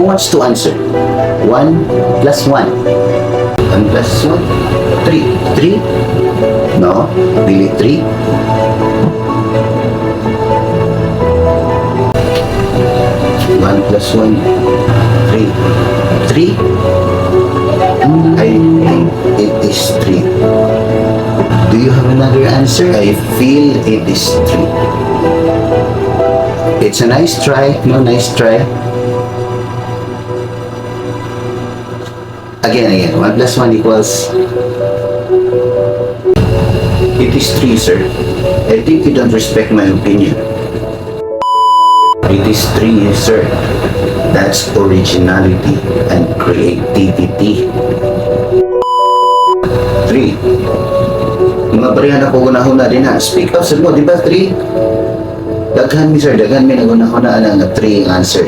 Who wants to answer? 1 plus 1. 1 plus 1? 3. 3? No? Really 3? 1 plus 1? 3. 3? I think it is 3. Do you have another answer? I feel it is 3. It's a nice try. No, nice try. Again. 1 plus 1 equals... It is 3, sir. I think you don't respect my opinion. It is 3, sir. That's originality and creativity. 3. Mga barihan ako una-una din ha. Speak up, sir mo. Di ba 3? Daghan mi, sir. Daghan mi nag-una-una na 3 answer.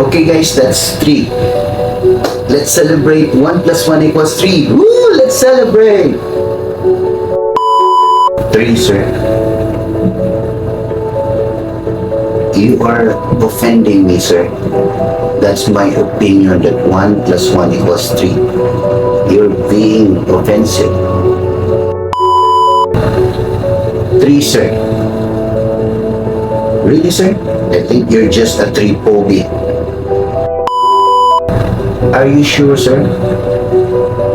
Okay guys, that's 3. Let's celebrate. 1 plus 1 equals 3. Woo! Let's celebrate! 3, sir. You are offending me, sir. That's my opinion that 1 plus 1 equals 3. You're being offensive. 3, sir. Really, sir? I think you're just a 3 phobia. Are you sure, sir?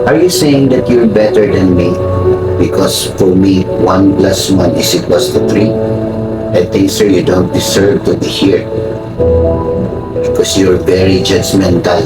Are you saying that you're better than me? Because for me, 1 plus 1 is equals to 3. I think, sir, you don't deserve to be here. Because you're very judgmental.